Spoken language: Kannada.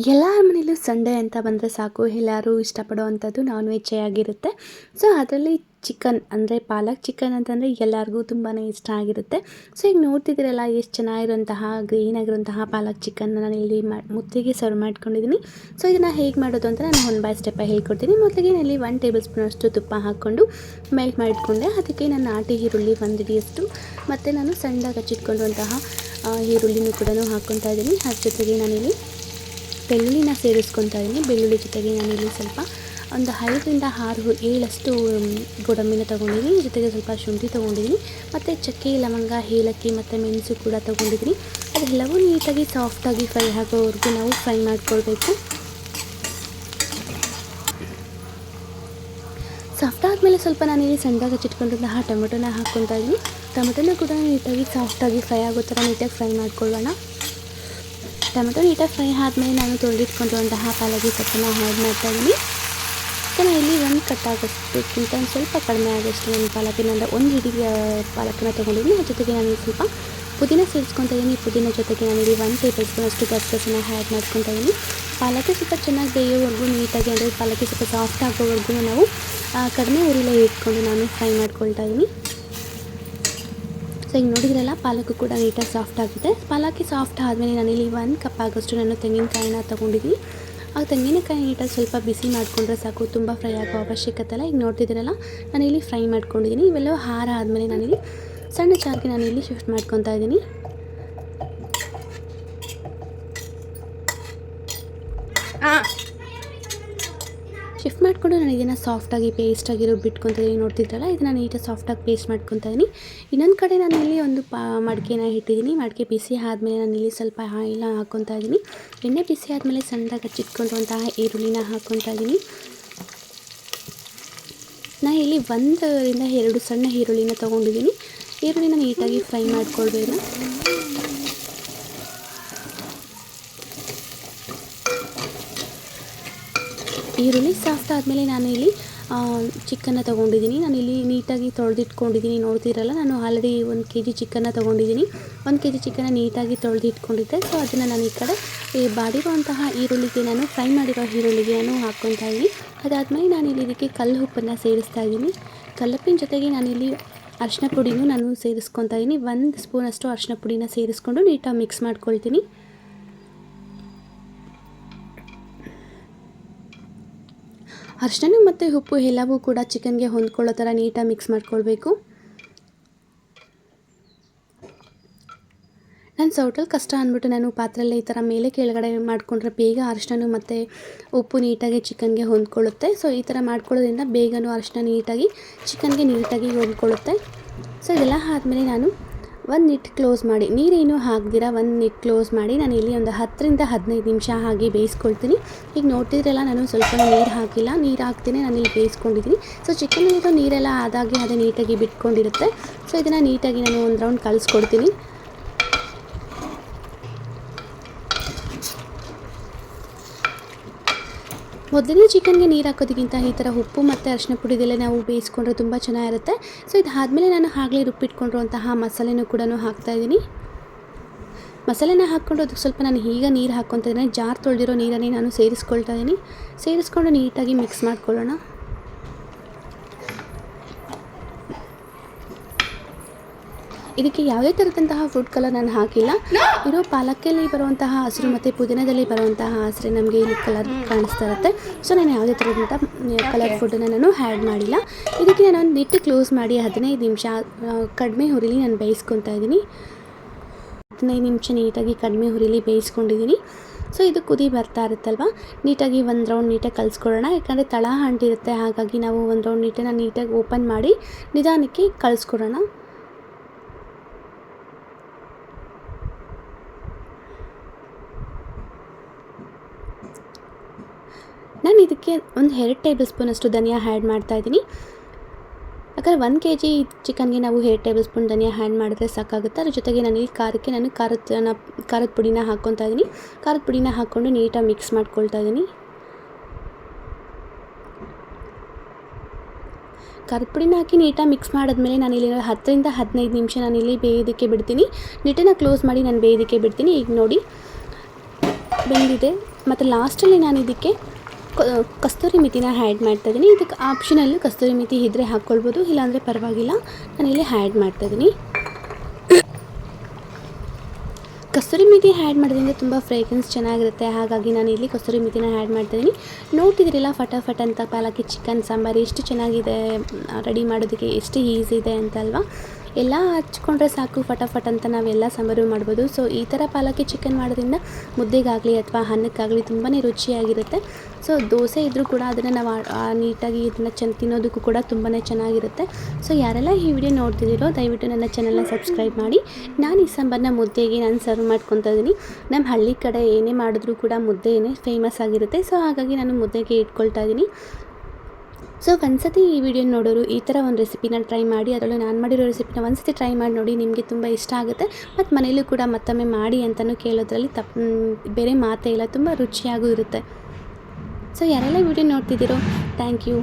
ಎಲ್ಲರ ಮನೇಲೂ ಸಂಡೇ ಅಂತ ಬಂದರೆ ಸಾಕು, ಎಲ್ಲರೂ ಇಷ್ಟಪಡುವಂಥದ್ದು ನಾನ್ ವೆಜ್ಜೇ ಆಗಿರುತ್ತೆ. ಸೊ ಅದರಲ್ಲಿ ಚಿಕನ್ ಅಂದರೆ ಪಾಲಕ್ ಚಿಕನ್ ಅಂತಂದರೆ ಎಲ್ಲರಿಗೂ ತುಂಬಾ ಇಷ್ಟ ಆಗಿರುತ್ತೆ. ಸೊ ಈಗ ನೋಡ್ತಿದ್ದೀರಲ್ಲ ಎಷ್ಟು ಚೆನ್ನಾಗಿರುವಂತಹ ಗ್ರೀನ್ ಆಗಿರುವಂತಹ ಪಾಲಕ್ ಚಿಕನ್ನ ನಾನು ಇಲ್ಲಿ ಮುದ್ದೆಗೆ ಸರ್ವ್ ಮಾಡ್ಕೊಂಡಿದ್ದೀನಿ. ಸೊ ಇದನ್ನು ಹೇಗೆ ಮಾಡೋದು ಅಂತ ನಾನು 1 ಬೈ ಸ್ಟೆಪ್ ಹೇಳ್ಕೊಡ್ತೀನಿ. ಮೊದಲಿಗೆ ಇಲ್ಲಿ 1 ಟೇಬಲ್ ಸ್ಪೂನ್ ಅಷ್ಟು ತುಪ್ಪ ಹಾಕ್ಕೊಂಡು ಮೆಲ್ಟ್ ಮಾಡಿಟ್ಕೊಂಡೆ. ಅದಕ್ಕೆ ನಾನು ನಾಟಿ ಈರುಳ್ಳಿ 1 ಹಿಡಿಯಷ್ಟು ಮತ್ತು ನಾನು ಸಣ್ಣದಾಗಿ ಹಚ್ಚಿಟ್ಕೊಂಡಂತಹ ಈರುಳ್ಳಿನೂ ಕೂಡ ಹಾಕ್ಕೊತಾ ಇದ್ದೀನಿ. ಅದ್ರ ಜೊತೆಗೆ ನಾನಿಲ್ಲಿ ಬೆಳ್ಳುಳ್ಳಿನ ಸೇರಿಸ್ಕೊತಾ ಇದ್ದೀನಿ. ಬೆಳ್ಳುಳ್ಳಿ ಜೊತೆಗೆ ನಾನಿಲ್ಲಿ ಸ್ವಲ್ಪ ಒಂದು 5ರಿಂದ 7 ಗೋಡಂಬಿನ ತೊಗೊಂಡಿದ್ದೀನಿ. ಜೊತೆಗೆ ಸ್ವಲ್ಪ ಶುಂಠಿ ತೊಗೊಂಡಿದ್ದೀನಿ ಮತ್ತು ಚಕ್ಕೆ, ಲವಂಗ, ಏಲಕ್ಕಿ ಮತ್ತು ಮೆಣಸು ಕೂಡ ತೊಗೊಂಡಿದ್ದೀನಿ. ಅದೆಲ್ಲವೂ ನೀಟಾಗಿ ಸಾಫ್ಟಾಗಿ ಫ್ರೈ ಆಗೋವರೆಗೂ ನಾವು ಫ್ರೈ ಮಾಡ್ಕೊಳ್ಬೇಕು. ಸಾಫ್ಟ್ ಆದಮೇಲೆ ಸ್ವಲ್ಪ ನಾನಿಲ್ಲಿ ಸಣ್ಣದಾಗಿ ಹಚ್ಚಿಟ್ಕೊಂಡಿದ್ದಂತಹ ಟೊಮೆಟೊನ ಹಾಕ್ಕೊತಾ ಇದ್ದೀನಿ. ಟೊಮೆಟೊನ ಕೂಡ ನೀಟಾಗಿ ಸಾಫ್ಟಾಗಿ ಫ್ರೈ ಆಗೋ ಥರ ನೀಟಾಗಿ ಫ್ರೈ ಮಾಡ್ಕೊಳ್ಳೋಣ. ಟೊಮೆಟೊ ನೀಟಾಗಿ ಫ್ರೈ ಆದಮೇಲೆ ನಾನು ತೊಳೆದಿಟ್ಕೊಂಡಿರುವಂತಹ ಪಾಲಕ್ ಸೊಪ್ಪನ್ನು ಆ್ಯಡ್ ಮಾಡ್ತಾಯಿದ್ದೀನಿ. ಸೊ ನಾನು ಇಲ್ಲಿ 1 ಕಟ್ಟಾಗೋಷ್ಟಕ್ಕಿಂತ ಒಂದು ಸ್ವಲ್ಪ ಕಡಿಮೆ ಆಗೋಷ್ಟು ನಾನು ಪಾಲಕಿನ 1 ಹಿಡಿ ಪಾಲಕನ್ನ ತೊಗೊಂಡಿದ್ದೀನಿ. ಅದ್ರ ಜೊತೆಗೆ ನಾನು ಸ್ವಲ್ಪ ಪುದೀನ ಸೇರಿಸ್ಕೊತಾ ಇದ್ದೀನಿ. ಪುದೀನ ಜೊತೆಗೆ ನಾನಿಲ್ಲಿ 1 ಟೇಬಲ್ ಸ್ಪೂನ್ ಅಷ್ಟು ಗಸಗಸೆನ ಆ್ಯಡ್ ಮಾಡ್ಕೊತಾ ಇದ್ದೀನಿ. ಪಾಲಕಿ ಸ್ವಲ್ಪ ಚೆನ್ನಾಗಿ ಬೇಯೋವರೆಗೂ ನೀಟಾಗಿ ಅಂದರೆ ಪಾಲಕಿ ಸ್ವಲ್ಪ ಸಾಫ್ಟ್ ಆಗೋವರೆಗೂ ನಾವು ಕಡಿಮೆ ಉರಿಲೇ ಇಟ್ಕೊಂಡು ನಾನು ಫ್ರೈ ಮಾಡ್ಕೊಳ್ತಾ ಇದ್ದೀನಿ. ಸೊ ಈಗ ನೋಡಿದ್ರಲ್ಲ ಪಾಲಕು ಕೂಡ ನೀಟಾಗಿ ಸಾಫ್ಟ್ ಆಗಿದೆ. ಪಾಲಕಿ ಸಾಫ್ಟ್ ಆದಮೇಲೆ ನಾನಿಲ್ಲಿ 1 ಕಪ್ ಆಗೋಷ್ಟು ನಾನು ತೆಂಗಿನಕಾಯಿನ ತೊಗೊಂಡಿದ್ದೀನಿ. ಆ ತೆಂಗಿನಕಾಯಿ ನೀಟಾಗಿ ಸ್ವಲ್ಪ ಬಿಸಿ ಮಾಡಿಕೊಂಡ್ರೆ ಸಾಕು, ತುಂಬ ಫ್ರೈ ಆಗೋ ಅವಶ್ಯಕತೆ ಇಲ್ಲ. ಈಗ ನೋಡ್ತಿದ್ದೀರಲ್ಲ ನಾನಿಲ್ಲಿ ಫ್ರೈ ಮಾಡ್ಕೊಂಡಿದ್ದೀನಿ. ಇವೆಲ್ಲವೂ ಹಾರ ಆದಮೇಲೆ ನಾನಿಲ್ಲಿ ಸಣ್ಣ ಜಾರ್ಗೆ ನಾನಿಲ್ಲಿ ಶಿಫ್ಟ್ ಮಾಡ್ಕೊತಾ ಇದ್ದೀನಿ. ಶಿಫ್ಟ್ ಮಾಡಿಕೊಂಡು ನಾನು ಇದನ್ನು ಸಾಫ್ಟಾಗಿ ಪೇಸ್ಟಾಗಿ ರುಬ್ಬಿಟ್ಕೊತಿದ್ದೀನಿ. ನೋಡ್ತಿದ್ರಲ್ಲ ಇದನ್ನು ನೀಟಾಗಿ ಸಾಫ್ಟಾಗಿ ಪೇಸ್ಟ್ ಮಾಡ್ಕೊತಾ ಇದ್ದೀನಿ. ಇನ್ನೊಂದು ಕಡೆ ನಾನಿಲ್ಲಿ ಒಂದು ಮಡಿಕೆನ ಇಟ್ಟಿದ್ದೀನಿ. ಮಡಿಕೆ ಬಿಸಿ ಆದಮೇಲೆ ನಾನಿಲ್ಲಿ ಸ್ವಲ್ಪ ಆಯಿಲ್ನ ಹಾಕ್ಕೊತಾ ಇದ್ದೀನಿ. ಎಣ್ಣೆ ಬಿಸಿ ಆದಮೇಲೆ ಸಣ್ಣದಾಗಿ ಹಚ್ಚಿಟ್ಕೊಂಡಂತಹ ಈರುಳ್ಳಿನ ಹಾಕ್ಕೊತಾ ಇದ್ದೀನಿ. ನಾನು ಇಲ್ಲಿ 1ರಿಂದ 2 ಸಣ್ಣ ಈರುಳ್ಳಿನ ತೊಗೊಂಡಿದ್ದೀನಿ. ಈರುಳ್ಳಿನ ನೀಟಾಗಿ ಫ್ರೈ ಮಾಡ್ಕೊಳ್ಬೇಕು. ಈರುಳ್ಳಿ ಸಾಫ್ಟ್ ಆದಮೇಲೆ ನಾನು ಇಲ್ಲಿ ಚಿಕನ್ನ ತೊಗೊಂಡಿದ್ದೀನಿ. ನಾನಿಲ್ಲಿ ನೀಟಾಗಿ ತೊಳೆದಿಟ್ಕೊಂಡಿದ್ದೀನಿ. ನೋಡ್ತಿರಲ್ಲ ನಾನು ಆಲ್ರೆಡಿ 1 kg ಚಿಕನ್ನ ತೊಗೊಂಡಿದ್ದೀನಿ. 1 kg ಚಿಕನ್ನ ನೀಟಾಗಿ ತೊಳೆದಿಟ್ಕೊಂಡಿದ್ದೆ. ಸೊ ಅದನ್ನು ನಾನು ಈ ಕಡೆ ಬಾಡಿರುವಂತಹ ಈರುಳ್ಳಿಗೆ ನಾನು ಫ್ರೈ ಮಾಡಿರೋ ಈರುಳ್ಳಿಗೆ ನಾನು ಹಾಕ್ಕೊತಾ ಇದ್ದೀನಿ. ಅದಾದಮೇಲೆ ನಾನಿಲ್ಲಿ ಇದಕ್ಕೆ ಕಲ್ಲು ಉಪ್ಪನ್ನು ಸೇರಿಸ್ತಾ ಇದ್ದೀನಿ. ಕಲ್ಲುಪ್ಪಿನ ಜೊತೆಗೆ ನಾನಿಲ್ಲಿ ಅರಿಶಿನ ಪುಡಿನೂ ನಾನು ಸೇರಿಸ್ಕೊತಾ ಇದ್ದೀನಿ. 1 ಸ್ಪೂನಷ್ಟು ಅರಿಶಿನ ಪುಡಿನ ಸೇರಿಸ್ಕೊಂಡು ನೀಟಾಗಿ ಮಿಕ್ಸ್ ಮಾಡ್ಕೊಳ್ತೀನಿ. ಅರಿಶಿನ ಮತ್ತು ಉಪ್ಪು ಎಲ್ಲವೂ ಕೂಡ ಚಿಕನ್ಗೆ ಹೊಂದ್ಕೊಳ್ಳೋ ಥರ ನೀಟಾಗಿ ಮಿಕ್ಸ್ ಮಾಡ್ಕೊಳ್ಬೇಕು. ನಾನು ಸೌಟಲ್ಲಿ ಕಷ್ಟ ಅಂದ್ಬಿಟ್ಟು ನಾನು ಪಾತ್ರೆಯಲ್ಲಿ ಈ ಥರ ಮೇಲೆ ಕೆಳಗಡೆ ಮಾಡಿಕೊಂಡ್ರೆ ಬೇಗ ಅರಿಶಿನ ಮತ್ತು ಉಪ್ಪು ನೀಟಾಗಿ ಚಿಕನ್ಗೆ ಹೊಂದ್ಕೊಳ್ಳುತ್ತೆ. ಸೊ ಈ ಥರ ಮಾಡ್ಕೊಳ್ಳೋದ್ರಿಂದ ಬೇಗನೂ ಅರಿಶಿನ ನೀಟಾಗಿ ಚಿಕನ್ಗೆ ನೀಟಾಗಿ ಹೊಂದ್ಕೊಳ್ಳುತ್ತೆ. ಸೊ ಇದೆಲ್ಲ ಆದಮೇಲೆ ನಾನು 1 ನಿಟ್ ಕ್ಲೋಸ್ ಮಾಡಿ, ನೀರೇನು ಹಾಕ್ದಿರ 1 ನಿಟ್ ಕ್ಲೋಸ್ ಮಾಡಿ ನಾನು ಇಲ್ಲಿ ಒಂದು 10ರಿಂದ 15 ನಿಮಿಷ ಹಾಗೆ ಬೇಯಿಸ್ಕೊಳ್ತೀನಿ. ಈಗ ನೋಡ್ತಿದ್ರಲ್ಲ ನಾನು ಸ್ವಲ್ಪ ನೀರು ಹಾಕಿಲ್ಲ, ನೀರು ಹಾಕ್ತೀನಿ ನಾನು ಇಲ್ಲಿ ಬೇಯಿಸ್ಕೊಂಡಿದ್ದೀನಿ. ಸೊ ಚಿಕನ್ನಲ್ಲಿರೋ ನೀರೆಲ್ಲ ಆದಾಗಿ ಅದೇ ನೀಟಾಗಿ ಬಿಟ್ಕೊಂಡಿರುತ್ತೆ. ಸೊ ಇದನ್ನು ನೀಟಾಗಿ ನಾನು 1 ರೌಂಡ್ ಕಲಿಸ್ಕೊಡ್ತೀನಿ. ಮೊದಲನೇ ಚಿಕನ್ಗೆ ನೀರು ಹಾಕೋದಕ್ಕಿಂತ ಈ ಥರ ಉಪ್ಪು ಮತ್ತು ಅರಿಶಿನ ಪುಡಿದೆಲ್ಲ ನಾವು ಬೇಯಿಸ್ಕೊಂಡ್ರೆ ತುಂಬ ಚೆನ್ನಾಗಿರುತ್ತೆ. ಸೊ ಇದಾದಮೇಲೆ ನಾನು ಆಗಲೇ ರುಬ್ಬಿಟ್ಕೊಂಡಿರುವಂತಹ ಮಸಾಲೆನೂ ಕೂಡ ಹಾಕ್ತಾಯಿದ್ದೀನಿ. ಮಸಾಲೆನ ಹಾಕ್ಕೊಂಡು ಅದಕ್ಕೆ ಸ್ವಲ್ಪ ನಾನು ಈಗ ನೀರು ಹಾಕ್ಕೊತಾ ಇದ್ದೀನಿ. ಜಾರ್ ತೊಳೆದಿರೋ ನೀರನ್ನೇ ನಾನು ಸೇರಿಸ್ಕೊಳ್ತಾ ಇದ್ದೀನಿ. ಸೇರಿಸ್ಕೊಂಡು ನೀಟಾಗಿ ಮಿಕ್ಸ್ ಮಾಡ್ಕೊಳ್ಳೋಣ. ಇದಕ್ಕೆ ಯಾವುದೇ ಥರದಂತಹ ಫುಡ್ ಕಲರ್ ನಾನು ಹಾಕಿಲ್ಲ. ಇರೋ ಪಾಲಕಲ್ಲಿ ಬರುವಂತಹ ಹಸಿರು ಮತ್ತು ಪುದೀನದಲ್ಲಿ ಬರುವಂತಹ ಹಸಿರು ನಮಗೆ ಇಲ್ಲಿ ಕಲರ್ ಕಾಣಿಸ್ತಾ ಇರುತ್ತೆ. ಸೊ ನಾನು ಯಾವುದೇ ಥರದಂಥ ಕಲರ್ ಫುಡ್ಡನ್ನು ನಾನು ಆ್ಯಡ್ ಮಾಡಿಲ್ಲ. ಇದಕ್ಕೆ ನಾನು ನಿಟ್ಟು ಕ್ಲೋಸ್ ಮಾಡಿ 15 ನಿಮಿಷ ಕಡಿಮೆ ಹುರಿಲಿ ನಾನು ಬೇಯಿಸ್ಕೊತಾ ಇದ್ದೀನಿ. 15 ನಿಮಿಷ ನೀಟಾಗಿ ಕಡಿಮೆ ಹುರಿಲಿ ಬೇಯಿಸ್ಕೊಂಡಿದ್ದೀನಿ. ಸೊ ಇದು ಕುದಿ ಬರ್ತಾ ಇರುತ್ತಲ್ವ, ನೀಟಾಗಿ 1 ರೌಂಡ್ ನೀಟಾಗಿ ಕಲಿಸ್ಕೊಳ್ಳೋಣ. ಯಾಕಂದರೆ ತಳ ಅಂಟಿರುತ್ತೆ, ಹಾಗಾಗಿ ನಾವು 1 ರೌಂಡ್ ನೀಟಾಗಿ ಓಪನ್ ಮಾಡಿ ನಿಧಾನಕ್ಕೆ ಕಲಿಸ್ಕೊಡೋಣ. ನಾನು ಇದಕ್ಕೆ ಒಂದು 2 ಟೇಬಲ್ ಸ್ಪೂನಷ್ಟು ಧನಿಯಾ ಆ್ಯಡ್ ಮಾಡ್ತಾಯಿದ್ದೀನಿ. ಯಾಕಂದರೆ 1 kg ಚಿಕನ್ಗೆ ನಾವು 2 ಟೇಬಲ್ ಸ್ಪೂನ್ ಧನಿಯಾ ಆ್ಯಡ್ ಮಾಡಿದ್ರೆ ಸಾಕಾಗುತ್ತೆ. ಅದ್ರ ಜೊತೆಗೆ ನಾನಿಲ್ಲಿ ಖಾರಕ್ಕೆ ನಾನು ಖಾರದ ಪುಡಿನ ಹಾಕ್ಕೊತಾ ಇದ್ದೀನಿ. ಖಾರದ ಪುಡಿನ ಹಾಕ್ಕೊಂಡು ನೀಟಾಗಿ ಮಿಕ್ಸ್ ಮಾಡ್ಕೊಳ್ತಾ ಇದ್ದೀನಿ. ಖಾರದ ಪುಡಿನ ಹಾಕಿ ನೀಟಾಗಿ ಮಿಕ್ಸ್ ಮಾಡಿದ್ಮೇಲೆ ನಾನಿಲ್ಲಿ 10ರಿಂದ 15 ನಿಮಿಷ ನಾನಿಲ್ಲಿ ಬೇಯೋದಕ್ಕೆ ಬಿಡ್ತೀನಿ. ನಿಟ್ಟನ್ನು ಕ್ಲೋಸ್ ಮಾಡಿ ನಾನು ಬೇಯೋದಕ್ಕೆ ಬಿಡ್ತೀನಿ. ಈಗ ನೋಡಿ ಬೆಂದಿದೆ. ಮತ್ತು ಲಾಸ್ಟಲ್ಲಿ ನಾನು ಇದಕ್ಕೆ ಕಸ್ತೂರಿ ಮೆಥಿನ ಆ್ಯಡ್ ಮಾಡ್ತಾಯಿದ್ದೀನಿ. ಇದಕ್ಕೆ ಆಪ್ಷನಲ್ಲು ಕಸ್ತೂರಿ ಮೆಥಿ ಇದ್ದರೆ ಹಾಕ್ಕೊಳ್ಬೋದು, ಇಲ್ಲಾಂದರೆ ಪರವಾಗಿಲ್ಲ. ನಾನಿಲ್ಲಿ ಆ್ಯಡ್ ಮಾಡ್ತಾಯಿದ್ದೀನಿ. ಕಸ್ತೂರಿ ಮೆಥಿ ಆ್ಯಡ್ ಮಾಡೋದ್ರಿಂದ ತುಂಬ ಫ್ರೇಗ್ರೆನ್ಸ್ ಚೆನ್ನಾಗಿರುತ್ತೆ, ಹಾಗಾಗಿ ನಾನು ಇಲ್ಲಿ ಕಸ್ತೂರಿ ಮೆಥಿನ ಆ್ಯಡ್ ಮಾಡ್ತಾಯಿದ್ದೀನಿ. ನೋಡ್ತಿದ್ದೀರಲ್ಲ ಫಟಾಫಟ್ ಅಂತ ಪಾಲಕಿ ಚಿಕನ್ ಸಾಂಬಾರು ಎಷ್ಟು ಚೆನ್ನಾಗಿದೆ, ರೆಡಿ ಮಾಡೋದಕ್ಕೆ ಎಷ್ಟು ಈಸಿ ಇದೆ ಅಂತ ಅಲ್ವಾ. ಎಲ್ಲ ಹಚ್ಕೊಂಡ್ರೆ ಸಾಕು ಫಟಾಫಟ್ ಅಂತ ನಾವೆಲ್ಲ ಸಾಂಬಾರು ಮಾಡ್ಬೋದು. ಸೊ ಈ ಥರ ಪಾಲಕಿ ಚಿಕನ್ ಮಾಡೋದ್ರಿಂದ ಮುದ್ದೆಗಾಗಲಿ ಅಥವಾ ಅನ್ನಕ್ಕಾಗಲಿ ತುಂಬಾ ರುಚಿಯಾಗಿರುತ್ತೆ. ಸೊ ದೋಸೆ ಇದ್ದರೂ ಕೂಡ ಅದನ್ನು ನಾವು ನೀಟಾಗಿ ಇದನ್ನು ತಿನ್ನೋದಕ್ಕೂ ಕೂಡ ತುಂಬಾ ಚೆನ್ನಾಗಿರುತ್ತೆ. ಸೊ ಯಾರೆಲ್ಲ ಈ ವಿಡಿಯೋ ನೋಡ್ತಿದ್ದೀರೋ ದಯವಿಟ್ಟು ನನ್ನ ಚಾನಲ್ನ ಸಬ್ಸ್ಕ್ರೈಬ್ ಮಾಡಿ. ನಾನು ಈ ಸಾಂಬಾರನ್ನ ಮುದ್ದೆಗೆ ನಾನು ಸರ್ವ್ ಮಾಡ್ಕೊತಾ ಇದ್ದೀನಿ. ನಮ್ಮ ಹಳ್ಳಿ ಕಡೆ ಏನೇ ಮಾಡಿದ್ರೂ ಕೂಡ ಮುದ್ದೆನೇ ಫೇಮಸ್ ಆಗಿರುತ್ತೆ. ಸೊ ಹಾಗಾಗಿ ನಾನು ಮುದ್ದೆಗೆ ಇಟ್ಕೊಳ್ತಾ ಇದ್ದೀನಿ. ಸೊ ಒಂದ್ಸತಿ ಈ ವಿಡಿಯೋ ನೋಡೋರು ಈ ಥರ ಒಂದು ರೆಸಿಪಿನ ಟ್ರೈ ಮಾಡಿ, ಅದರಲ್ಲೂ ನಾನು ಮಾಡಿರೋ ರೆಸಿಪಿನ ಒಂದ್ಸತಿ ಟ್ರೈ ಮಾಡಿ ನೋಡಿ, ನಿಮಗೆ ತುಂಬ ಇಷ್ಟ ಆಗುತ್ತೆ. ಮತ್ತು ಮನೇಲೂ ಕೂಡ ಮತ್ತೊಮ್ಮೆ ಮಾಡಿ ಅಂತಲೂ ಕೇಳೋದ್ರಲ್ಲಿ ಬೇರೆ ಮಾತೇ ಇಲ್ಲ, ತುಂಬ ರುಚಿಯಾಗೂ ಇರುತ್ತೆ. ಸೊ ಯಾರೆಲ್ಲ ವಿಡಿಯೋ ನೋಡ್ತಿದ್ದೀರೋ ಥ್ಯಾಂಕ್ ಯು.